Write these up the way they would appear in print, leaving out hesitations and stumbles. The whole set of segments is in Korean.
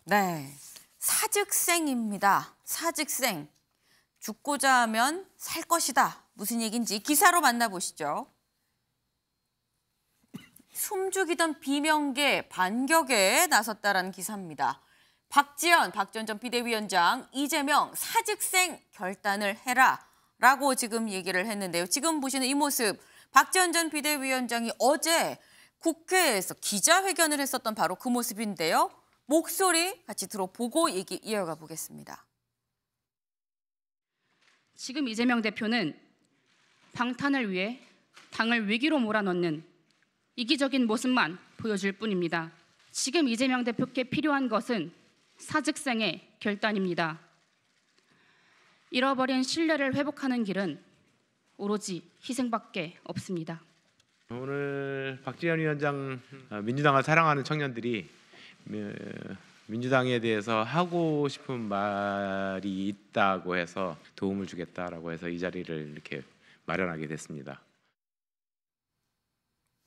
네, 사직생입니다. 사직생. 죽고자 하면 살 것이다. 무슨 얘기인지 기사로 만나보시죠. 숨죽이던 비명계 반격에 나섰다라는 기사입니다. 박지원 전 비대위원장, 이재명 사직생 결단을 해라라고 지금 얘기를 했는데요. 지금 보시는 이 모습, 박지원 전 비대위원장이 어제 국회에서 기자회견을 했었던 바로 그 모습인데요. 목소리 같이 들어보고 얘기 이어가 보겠습니다. 지금 이재명 대표는 방탄을 위해 당을 위기로 몰아넣는 이기적인 모습만 보여줄 뿐입니다. 지금 이재명 대표께 필요한 것은 사직생의 결단입니다. 잃어버린 신뢰를 회복하는 길은 오로지 희생밖에 없습니다. 오늘 박지원 위원장, 민주당을 사랑하는 청년들이 민주당에 대해서 하고 싶은 말이 있다고 해서 도움을 주겠다라고 해서 이 자리를 이렇게 마련하게 됐습니다.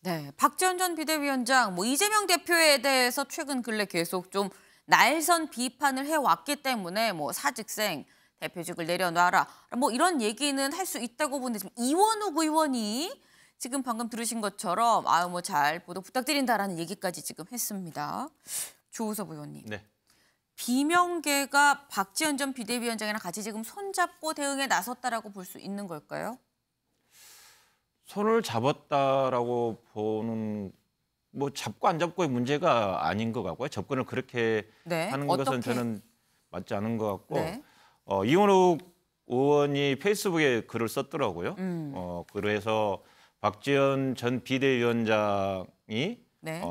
네, 박지원 전 비대위원장, 이재명 대표에 대해서 최근 근래 계속 좀 날선 비판을 해왔기 때문에 사직생 대표직을 내려놔라 이런 얘기는 할 수 있다고 보는데 지금 이원욱 의원이 지금 방금 들으신 것처럼 잘 보도 부탁드린다라는 얘기까지 지금 했습니다. 조우섭 의원님. 네. 비명계가 박지원 전 비대위원장이랑 같이 지금 손잡고 대응에 나섰다라고 볼 수 있는 걸까요? 손을 잡았다라고 보는 잡고 안 잡고의 문제가 아닌 것 같고요. 접근을 그렇게 하는 것은 저는 맞지 않은 것 같고 네. 이원욱 의원이 페이스북에 글을 썼더라고요. 그래서 박지원 전 비대위원장이 네.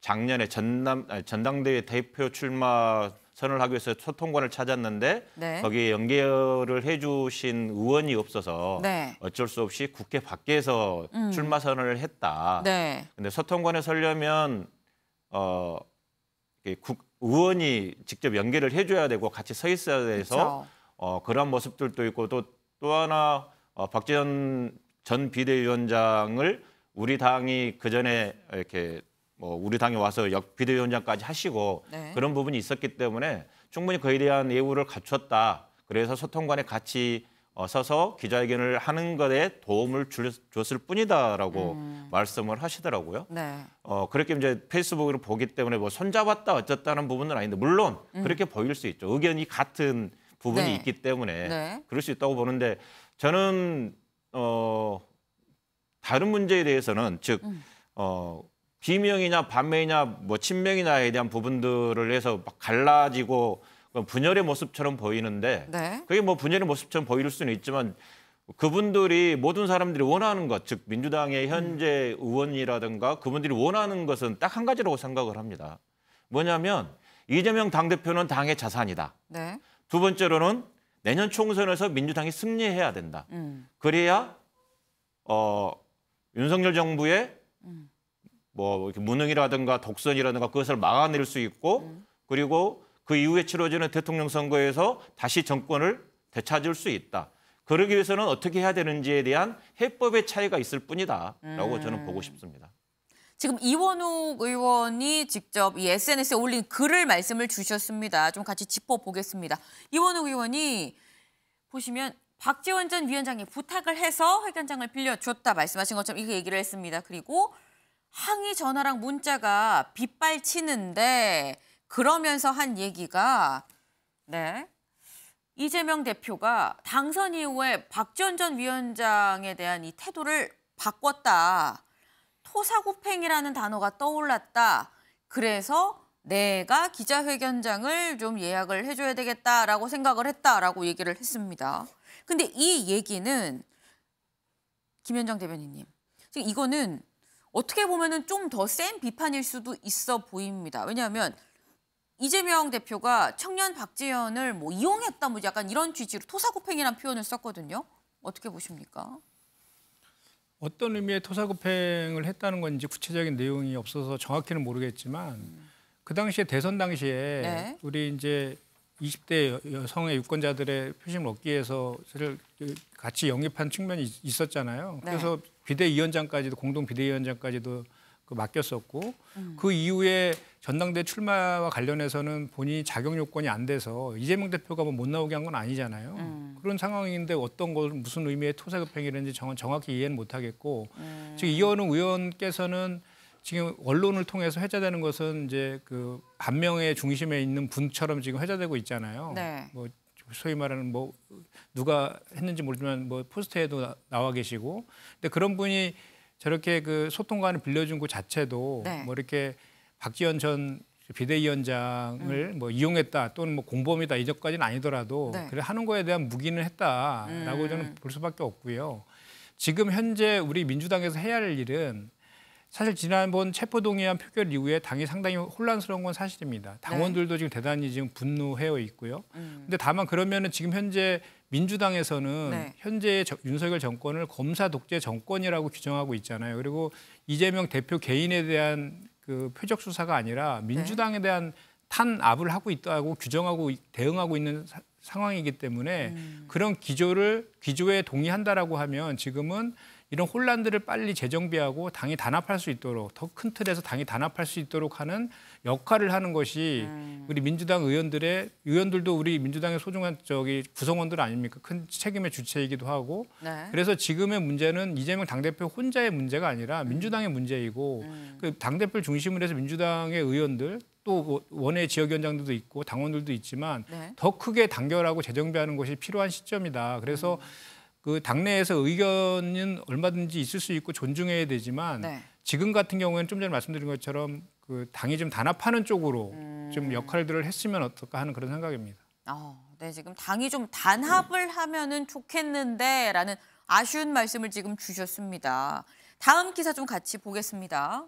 작년에 전당대회 대표 출마 선언을 하기 위해서 소통관을 찾았는데 네. 거기에 연결을 해주신 의원이 없어서 네. 어쩔 수 없이 국회 밖에서 출마 선언을 했다. 네. 근데 소통관에 서려면 의원이 직접 연결을 해줘야 되고 같이 서 있어야 돼서 그런 모습들도 있고 또 하나 박지원 전 비대위원장을 우리 당이 그 전에 이렇게 우리 당에 와서 비대위원장까지 하시고 네. 그런 부분이 있었기 때문에 충분히 그에 대한 예우를 갖췄다. 그래서 소통관에 같이 서서 기자회견을 하는 것에 도움을 줬을 뿐이다라고 말씀을 하시더라고요. 네. 그렇게 이제 페이스북으로 보기 때문에 손잡았다 어쨌다는 부분은 아닌데 물론 그렇게 보일 수 있죠. 의견이 같은 부분이 네. 있기 때문에 네. 그럴 수 있다고 보는데 저는 다른 문제에 대해서는 즉 비명이냐 반명이냐 친명이냐에 대한 부분들을 해서 막 갈라지고 분열의 모습처럼 보이는데 네. 그게 분열의 모습처럼 보일 수는 있지만 그분들이 모든 사람들이 원하는 것, 즉 민주당의 현재 의원이라든가 그분들이 원하는 것은 딱 한 가지라고 생각을 합니다. 뭐냐면 이재명 당대표는 당의 자산이다. 네. 두 번째로는 내년 총선에서 민주당이 승리해야 된다. 그래야 윤석열 정부의 이렇게 무능이라든가 독선이라든가 그것을 막아낼 수 있고 그리고 그 이후에 치러지는 대통령 선거에서 다시 정권을 되찾을 수 있다. 그러기 위해서는 어떻게 해야 되는지에 대한 해법의 차이가 있을 뿐이다라고 저는 보고 싶습니다. 지금 이원욱 의원이 직접 이 SNS에 올린 글을 말씀을 주셨습니다. 좀 같이 짚어보겠습니다. 이원욱 의원이 보시면 박지원 전 위원장이 부탁을 해서 회견장을 빌려줬다 말씀하신 것처럼 이렇게 얘기를 했습니다. 그리고 항의 전화랑 문자가 빗발치는데 그러면서 한 얘기가 이재명 대표가 당선 이후에 박지원 전 위원장에 대한 이 태도를 바꿨다. 토사구팽이라는 단어가 떠올랐다. 그래서 내가 기자회견장을 좀 예약을 해줘야 되겠다라고 생각을 했다라고 얘기를 했습니다. 근데 이 얘기는 김현정 대변인님, 지금 이거는 어떻게 보면은 좀 더 센 비판일 수도 있어 보입니다. 왜냐하면 이재명 대표가 청년 박지원을 이용했다 약간 이런 취지로 토사구팽이라는 표현을 썼거든요. 어떻게 보십니까? 어떤 의미의 토사구팽을 했다는 건지 구체적인 내용이 없어서 정확히는 모르겠지만 그 당시에 대선 당시에 우리 이제 20대 여성의 유권자들의 표심을 얻기 위해서 같이 영입한 측면이 있었잖아요. 그래서 비대위원장까지도 공동 비대위원장까지도 맡겼었고 그 이후에 전당대 출마와 관련해서는 본인이 자격 요건이 안 돼서 이재명 대표가 뭐 못 나오게 한 건 아니잖아요. 그런 상황인데 어떤 걸 무슨 의미의 토사급행이라는지 정확히 이해는 못 하겠고 지금 이현우 의원께서는 지금 언론을 통해서 회자되는 것은 이제 그 반명의 중심에 있는 분처럼 지금 회자되고 있잖아요. 네. 뭐 소위 말하는 뭐 누가 했는지 모르지만 뭐 포스터에도 나와 계시고, 근데 그런 분이 저렇게 그 소통관을 빌려준 것 자체도 네. 뭐 이렇게 박지원 전 비대위원장을 뭐 이용했다 또는 뭐 공범이다 이전까지는 아니더라도 네. 그래 하는 거에 대한 묵인을 했다라고 저는 볼 수밖에 없고요. 지금 현재 우리 민주당에서 해야 할 일은 사실 지난번 체포동의안 표결 이후에 당이 상당히 혼란스러운 건 사실입니다. 당원들도 지금 대단히 지금 분노해 있고요. 근데 다만 그러면은 지금 현재 민주당에서는 네. 현재의 윤석열 정권을 검사 독재 정권이라고 규정하고 있잖아요. 그리고 이재명 대표 개인에 대한 그 표적 수사가 아니라 민주당에 대한 탄압을 하고 있다고 규정하고 대응하고 있는 상황이기 때문에 그런 기조에 동의한다라고 하면 지금은 이런 혼란들을 빨리 재정비하고 당이 단합할 수 있도록 더 큰 틀에서 당이 단합할 수 있도록 하는 역할을 하는 것이 우리 민주당 의원들도 우리 민주당의 소중한 구성원들 아닙니까? 큰 책임의 주체이기도 하고 네. 그래서 지금의 문제는 이재명 당대표 혼자의 문제가 아니라 민주당의 문제이고 그 당대표를 중심으로 해서 민주당의 의원들 또 원외 지역위원장들도 있고 당원들도 있지만 네. 더 크게 단결하고 재정비하는 것이 필요한 시점이다. 그래서 그 당내에서 의견은 얼마든지 있을 수 있고 존중해야 되지만 네. 지금 같은 경우에는 좀 전에 말씀드린 것처럼 그 당이 좀 단합하는 쪽으로 좀 역할들을 했으면 어떨까 하는 그런 생각입니다. 네, 지금 당이 좀 단합을 하면은 좋겠는데라는 아쉬운 말씀을 지금 주셨습니다. 다음 기사 좀 같이 보겠습니다.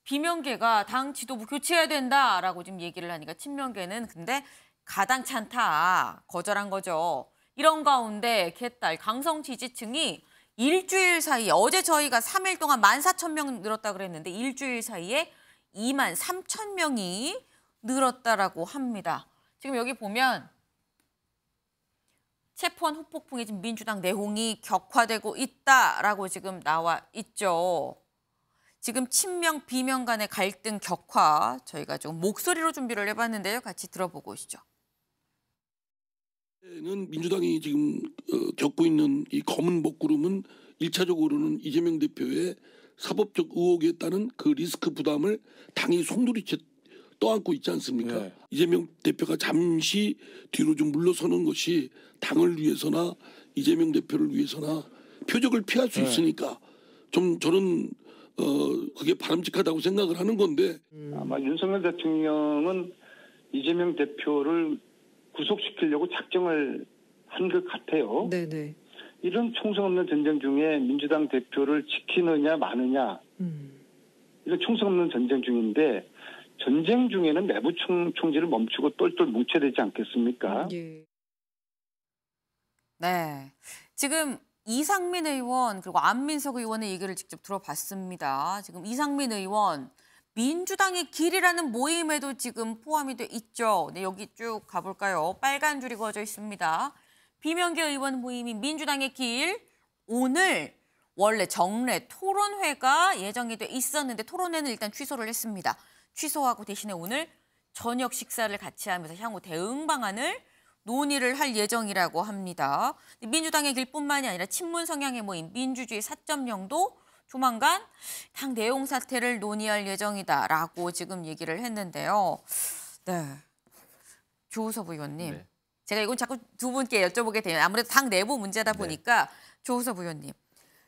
비명계가 당 지도부 교체해야 된다라고 지금 얘기를 하니까 친명계는 근데 가당치 않다, 거절한 거죠. 이런 가운데 개딸 강성 지지층이 일주일 사이에 어제 저희가 3일 동안 14,000명 늘었다 그랬는데 일주일 사이에 23,000명이 늘었다라고 합니다. 지금 여기 보면 체포한 후폭풍에 지금 민주당 내홍이 격화되고 있다라고 지금 나와 있죠. 지금 친명 비명 간의 갈등 격화 저희가 좀 목소리로 준비를 해봤는데요. 같이 들어보고 오시죠. 는 민주당이 지금 겪고 있는 이 검은 먹구름은 1차적으로는 이재명 대표의 사법적 의혹에 따른 그 리스크 부담을 당이 송두리째 떠안고 있지 않습니까? 네. 이재명 대표가 잠시 뒤로 좀 물러서는 것이 당을 위해서나 이재명 대표를 위해서나 표적을 피할 수 있으니까 좀 저는 그게 바람직하다고 생각을 하는 건데 아마 윤석열 대통령은 이재명 대표를 구속시키려고 작정을 한 것 같아요. 네네. 이런 총성 없는 전쟁 중에 민주당 대표를 지키느냐 마느냐 이런 총성 없는 전쟁 중인데 전쟁 중에는 내부 총질을 멈추고 똘똘 뭉쳐야 되지 않겠습니까? 예. 네, 지금 이상민 의원 그리고 안민석 의원의 얘기를 직접 들어봤습니다. 지금 이상민 의원 민주당의 길이라는 모임에도 지금 포함이 돼 있죠. 네, 여기 쭉 가볼까요? 빨간 줄이 그어져 있습니다. 비명계 의원 모임이 민주당의 길. 오늘 원래 정례 토론회가 예정이 돼 있었는데 토론회는 일단 취소를 했습니다. 취소하고 대신에 오늘 저녁 식사를 같이 하면서 향후 대응 방안을 논의를 할 예정이라고 합니다. 민주당의 길뿐만이 아니라 친문 성향의 모임 민주주의 4.0도 조만간 당 내용 사태를 논의할 예정이다라고 지금 얘기를 했는데요. 네, 조우섭 의원님. 네. 제가 이건 자꾸 두 분께 여쭤보게 되면 아무래도 당 내부 문제다 보니까 네. 조우섭 의원님.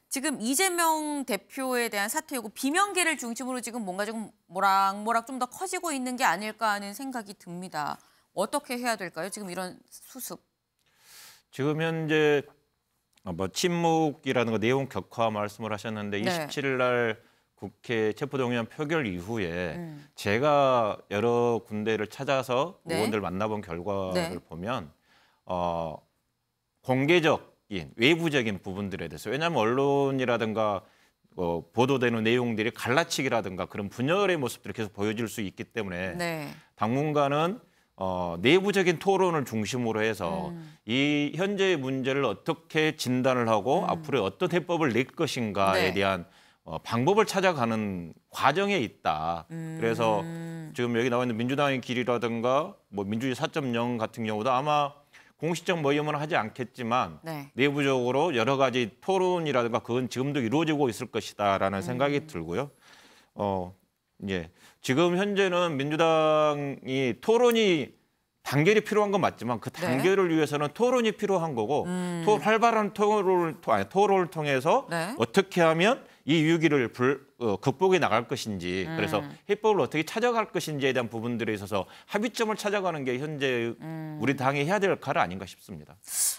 지금 이재명 대표에 대한 사퇴 요구 비명계를 중심으로 지금 뭔가 좀 모락모락 좀 더 커지고 있는 게 아닐까 하는 생각이 듭니다. 어떻게 해야 될까요? 지금 이런 수습. 지금 현재 뭐 침묵이라는 거 내용 격화 말씀을 하셨는데 네. 27일 날 국회 체포동의안 표결 이후에 제가 여러 군데를 찾아서 네. 의원들 만나본 결과를 네. 보면 공개적인 외부적인 부분들에 대해서 왜냐하면 언론이라든가 보도되는 내용들이 갈라치기라든가 그런 분열의 모습들이 계속 보여질 수 있기 때문에 네. 당분간은 내부적인 토론을 중심으로 해서 이 현재의 문제를 어떻게 진단을 하고 앞으로 어떤 해법을 낼 것인가에 네. 대한 방법을 찾아가는 과정에 있다. 그래서 지금 여기 나와 있는 민주당의 길이라든가 뭐 민주주의 4.0 같은 경우도 아마 공식적 모임은 하지 않겠지만 네. 내부적으로 여러 가지 토론이라든가 그건 지금도 이루어지고 있을 것이다라는 생각이 들고요. 이제 지금 현재는 민주당이 토론이 단결이 필요한 건 맞지만 그 단결을 위해서는 토론이 필요한 거고 활발한 토론을 통해서 네. 어떻게 하면 이 위기를 극복해 나갈 것인지 그래서 해법을 어떻게 찾아갈 것인지에 대한 부분들에 있어서 합의점을 찾아가는 게 현재 우리 당이 해야 될 역할 아닌가 싶습니다.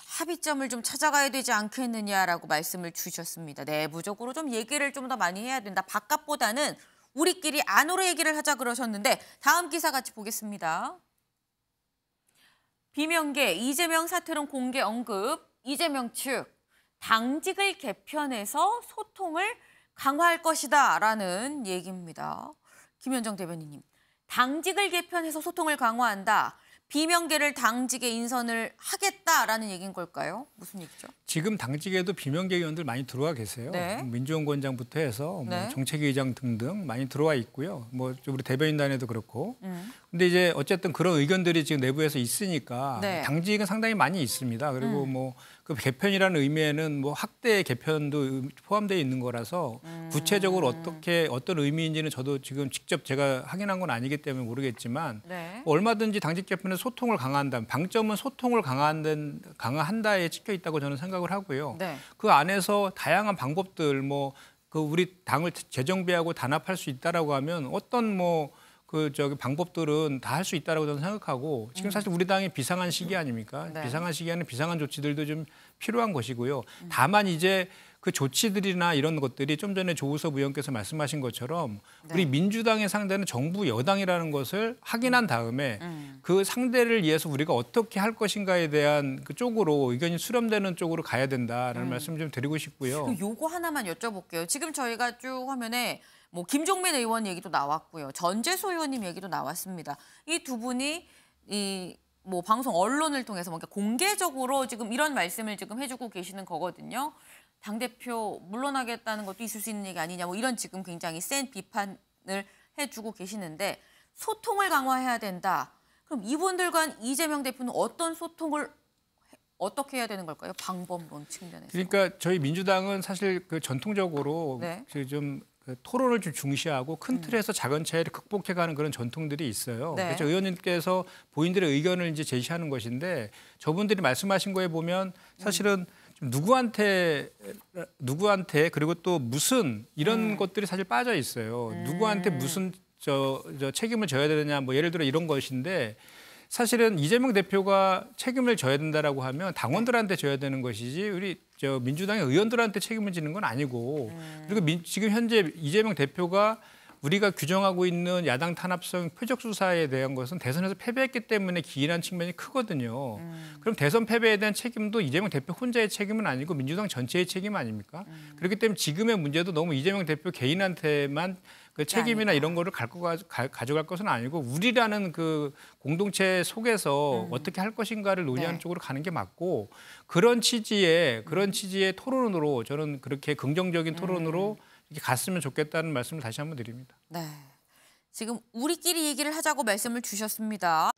합의점을 좀 찾아가야 되지 않겠느냐라고 말씀을 주셨습니다. 내부적으로 좀 얘기를 좀 더 많이 해야 된다. 바깥보다는 우리끼리 안으로 얘기를 하자 그러셨는데 다음 기사 같이 보겠습니다. 비명계 이재명 사퇴론 공개 언급. 이재명 측 당직을 개편해서 소통을 강화할 것이다라는 얘기입니다. 김현정 대변인님, 당직을 개편해서 소통을 강화한다. 비명계를 당직에 인선을 하겠다라는 얘기인 걸까요? 무슨 얘기죠? 지금 당직에도 비명계 의원들 많이 들어와 계세요. 네. 민주원권장부터 해서 네. 뭐 정책위의장 등등 많이 들어와 있고요. 뭐 우리 대변인단에도 그렇고. 근데 이제 어쨌든 그런 의견들이 지금 내부에서 있으니까 네. 당직은 상당히 많이 있습니다. 그리고 뭐 그 개편이라는 의미에는 뭐 학대 개편도 포함되어 있는 거라서 구체적으로 어떤 의미인지는 저도 지금 직접 제가 확인한 건 아니기 때문에 모르겠지만 네. 뭐 얼마든지 당직 개편은 소통을 강화한다. 방점은 소통을 강화한다에 찍혀 있다고 저는 생각을 하고요. 네. 그 안에서 다양한 방법들 뭐 그 우리 당을 재정비하고 단합할 수 있다라고 하면 어떤 뭐 방법들은 다 할 수 있다라고 저는 생각하고 지금 사실 우리 당이 비상한 시기 아닙니까? 네. 비상한 시기에는 비상한 조치들도 좀 필요한 것이고요. 다만 이제 그 조치들이나 이런 것들이 좀 전에 조우섭 의원께서 말씀하신 것처럼 우리 민주당의 상대는 정부 여당이라는 것을 확인한 다음에 그 상대를 위해서 우리가 어떻게 할 것인가에 대한 그 쪽으로 의견이 수렴되는 쪽으로 가야 된다라는 말씀 좀 드리고 싶고요. 그럼 요거 하나만 여쭤볼게요. 지금 저희가 쭉 화면에 뭐 김종민 의원 얘기도 나왔고요. 전재수 의원님 얘기도 나왔습니다. 이 두 분이 이 뭐 방송 언론을 통해서 뭔가 공개적으로 지금 이런 말씀을 지금 해주고 계시는 거거든요. 당대표 물러나겠다는 것도 있을 수 있는 얘기 아니냐 뭐 이런 지금 굉장히 센 비판을 해주고 계시는데 소통을 강화해야 된다. 그럼 이분들과 이재명 대표는 어떤 소통을 어떻게 해야 되는 걸까요? 방법론 측면에서. 그러니까 저희 민주당은 사실 그 전통적으로 네. 좀 토론을 좀 중시하고 큰 틀에서 작은 차이를 극복해가는 그런 전통들이 있어요. 네. 그래서 의원님께서 본인들의 의견을 이제 제시하는 것인데 저분들이 말씀하신 거에 보면 사실은 좀 누구한테 그리고 또 무슨 이런 것들이 사실 빠져 있어요. 누구한테 무슨 책임을 져야 되느냐 뭐 예를 들어 이런 것인데 사실은 이재명 대표가 책임을 져야 된다라고 하면 당원들한테 져야 되는 것이지 우리 민주당의 의원들한테 책임을 지는 건 아니고 그리고 지금 현재 이재명 대표가 우리가 규정하고 있는 야당 탄압성 표적 수사에 대한 것은 대선에서 패배했기 때문에 기인한 측면이 크거든요. 그럼 대선 패배에 대한 책임도 이재명 대표 혼자의 책임은 아니고 민주당 전체의 책임 아닙니까? 그렇기 때문에 지금의 문제도 너무 이재명 대표 개인한테만 그 책임이나 이런 거를 가져갈 것은 아니고 우리라는 그 공동체 속에서 어떻게 할 것인가를 논의하는 쪽으로 가는 게 맞고 그런 취지의 토론으로 저는 그렇게 긍정적인 토론으로 이렇게 갔으면 좋겠다는 말씀을 다시 한번 드립니다. 네. 지금 우리끼리 얘기를 하자고 말씀을 주셨습니다.